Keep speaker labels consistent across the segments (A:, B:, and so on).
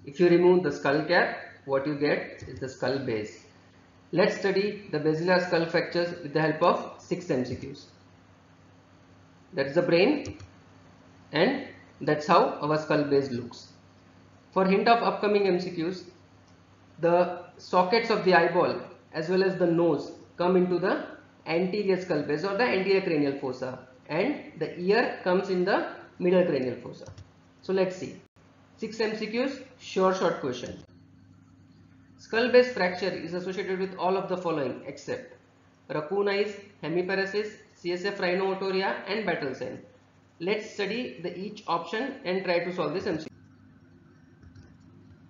A: If you remove the skull cap, what you get is the skull base. Let's study the basilar skull fractures with the help of 6 MCQs. That's the brain, and that's how our skull base looks. For hint of upcoming MCQs, the sockets of the eyeball as well as the nose come into the anterior skull base or the anterior cranial fossa, and the ear comes in the middle cranial fossa. So let's see. 6 MCQs, short question. Skull base fracture is associated with all of the following except Raccoon eyes, hemiparesis, CSF Rhino Otorrhea and battle sign. Let's study the each option and try to solve this MCQ.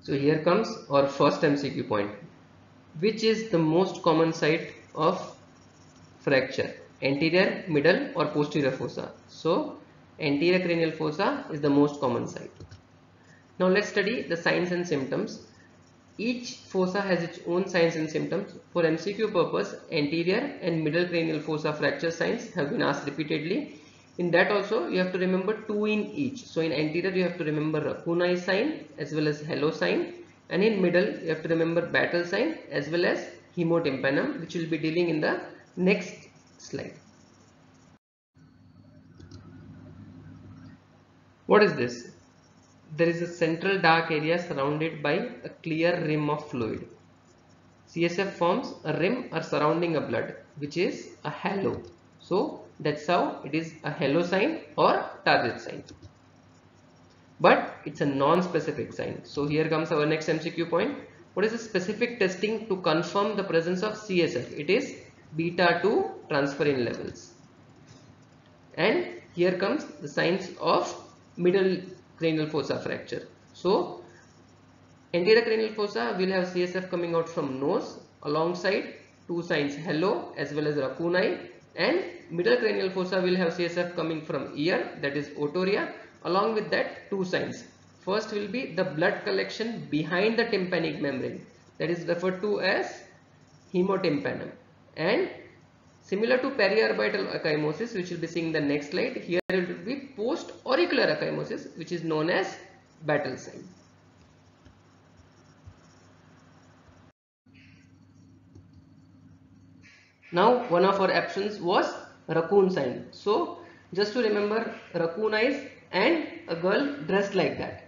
A: So here comes our first MCQ point. Which is the most common site of fracture? Anterior, middle or posterior fossa? So anterior cranial fossa is the most common site. Now let's study the signs and symptoms. Each fossa has its own signs and symptoms. For MCQ purpose, anterior and middle cranial fossa fracture signs have been asked repeatedly. In that also you have to remember 2 in each. So in anterior you have to remember Raccoon eye sign as well as hello sign, and in middle you have to remember battle sign as well as Hemotympanum, which will be dealing in the next slide. What is this? There is a central dark area surrounded by a clear rim of fluid. CSF forms a rim or surrounding a blood, which is a halo. So that's how it is a halo sign or target sign. But it's a non-specific sign. So here comes our next MCQ point. What is the specific testing to confirm the presence of CSF? It is beta 2 transferrin levels. And here comes the signs of middle cranial fossa fracture. So anterior cranial fossa will have CSF coming out from nose alongside 2 signs hello as well as Raccoon eye, and middle cranial fossa will have CSF coming from ear, that is Otorrhea. Along with that 2 signs. First will be the blood collection behind the tympanic membrane, that is referred to as Hemotympanum, and similar to periorbital ecchymosis, which will be seeing the next slide, here it will be post-auricular ecchymosis, which is known as battle sign. Now one of our options was Raccoon sign. So just to remember, Raccoon eyes and a girl dressed like that.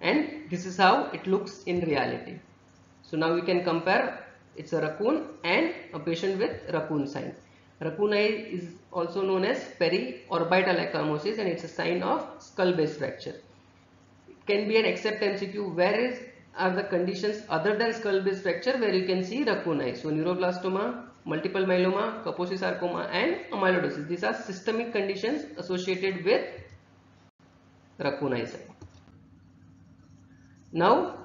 A: And this is how it looks in reality. So now we can compare, it's a raccoon and a patient with Raccoon sign. Raccoon eye is also known as periorbital ecchymosis, and it's a sign of skull base fracture. It can be an except MCQ. Where are the conditions other than skull base fracture where you can see Raccoon eye? So neuroblastoma, multiple myeloma, Kaposi sarcoma and amyloidosis. These are systemic conditions associated with Raccoon eye sign. Now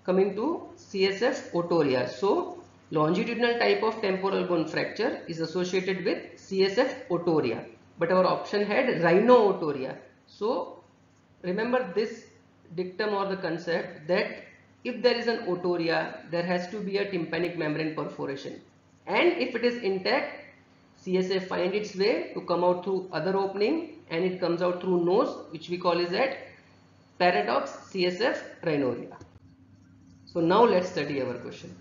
A: coming to CSF Otorrhea. So longitudinal type of temporal bone fracture is associated with CSF Otorrhea, but our option had Rhino Otorrhea. So remember this dictum or the concept that if there is an otorrhea, there has to be a tympanic membrane perforation, and if it is intact, CSF finds its way to come out through other opening and it comes out through nose, which we call is that paradox CSF Rhinorrhea. So now let's study our question.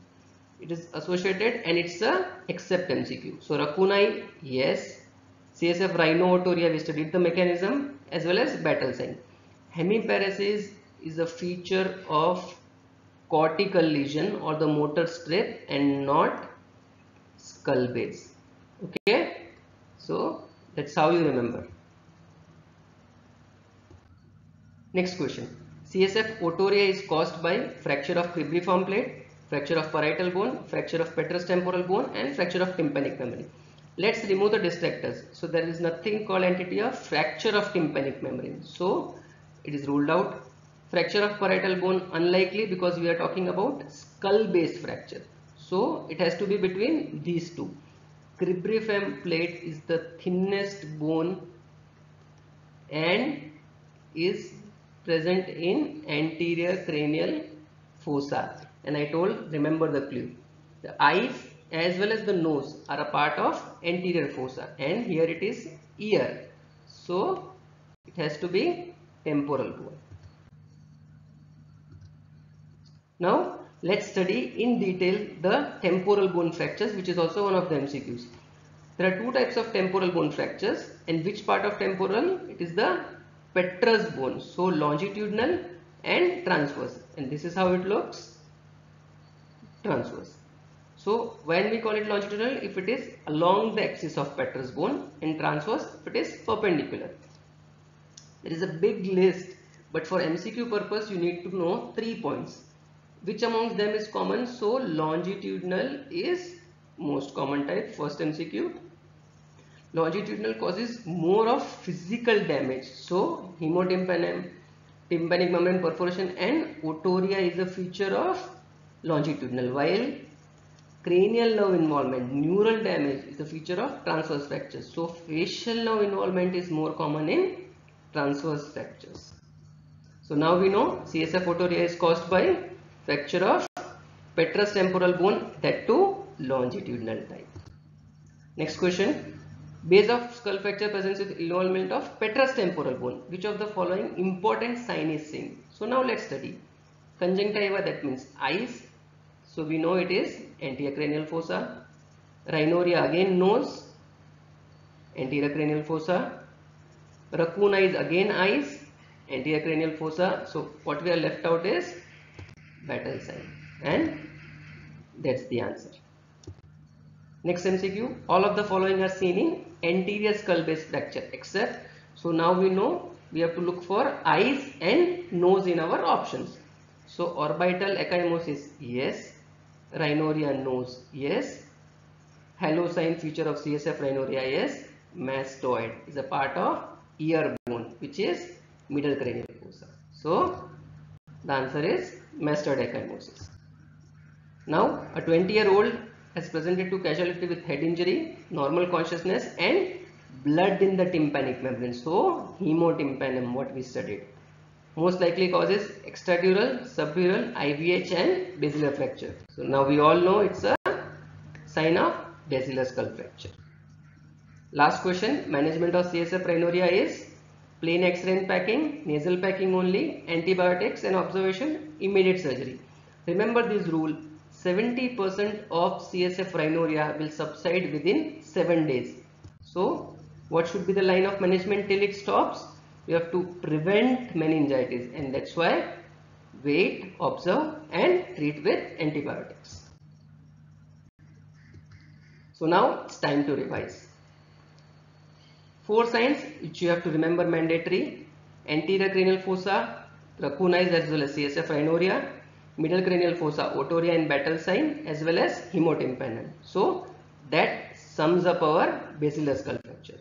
A: It is associated and it's a except MCQ. So Raccoon eye, yes. CSF Rhino Otorrhea, we studied the mechanism as well as battle sign. Hemiparesis is a feature of cortical lesion or the motor strip and not skull base. Okay, so that's how you remember. Next question. CSF Otorrhea is caused by fracture of cribriform plate, fracture of parietal bone, fracture of petrous temporal bone and fracture of tympanic membrane. Let's remove the distractors. So there is nothing called entity of fracture of tympanic membrane. So it is ruled out. Fracture of parietal bone unlikely because we are talking about skull base fracture. So it has to be between these two. Cribriform plate is the thinnest bone and is present in anterior cranial fossa. And I told, remember the clue. The eyes as well as the nose are a part of anterior fossa, and here it is ear. So it has to be temporal bone. Now let's study in detail the temporal bone fractures, which is also one of the MCQs. There are two types of temporal bone fractures, and which part of temporal? It is the petrous bone, so longitudinal and transverse, and this is how it looks, transverse. So when we call it longitudinal, if it is along the axis of petrous bone, and transverse if it is perpendicular. There is a big list, but for MCQ purpose you need to know 3 points. Which amongst them is common? So longitudinal is most common type, first MCQ. Longitudinal causes more of physical damage. So hemotympanum, tympanic membrane perforation and otorrhea is a feature of longitudinal, while cranial nerve involvement, neural damage is a feature of transverse fractures. So facial nerve involvement is more common in transverse fractures. So now we know CSF otorrhea is caused by fracture of petrous temporal bone, that too longitudinal type. Next question. Base of skull fracture presents with involvement of petrous temporal bone. Which of the following important sign is seen? So now let's study. Conjunctiva, that means eyes. So we know it is anterior cranial fossa. Rhinorrhea, again nose, anterior cranial fossa. Raccoon eyes, again eyes, anterior cranial fossa. So what we are left out is battle sign, and that's the answer. Next MCQ, all of the following are seen in anterior skull base fracture except, so now we know we have to look for eyes and nose in our options. So orbital ecchymosis, yes. Rhinorrhea, nose, yes. Halo sign feature of CSF rhinorrhea, yes. Mastoid is a part of ear bone, which is middle cranial fossa. So the answer is mastoid ecchymosis. Now a 20-year-old has presented to casualty with head injury, normal consciousness and blood in the tympanic membrane. So hemotympanum, what we studied. Most likely causes extradural, subdural, IVH and basilar fracture. So now we all know it's a sign of basilar skull fracture. Last question, management of CSF rhinorrhea is plain X-ray packing, nasal packing only, antibiotics and observation, immediate surgery. Remember this rule, 70% of CSF rhinorrhea will subside within 7 days. So what should be the line of management till it stops? We have to prevent meningitis, and that's why wait, observe and treat with antibiotics. So now it's time to revise. 4 signs which you have to remember mandatory: anterior cranial fossa, Raccoon eyes as well as CSF rhinorrhea, middle cranial fossa, otorrhea and battle sign, as well as hemotympanum. So that sums up our basilar skull fracture.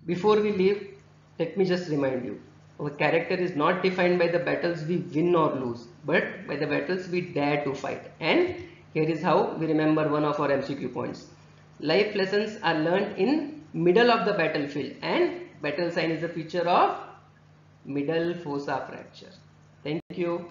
A: Before we leave, let me just remind you, our character is not defined by the battles we win or lose, but by the battles we dare to fight. And here is how we remember one of our MCQ points. Life lessons are learned in middle of the battlefield, and battle sign is a feature of middle fossa fracture. Thank you.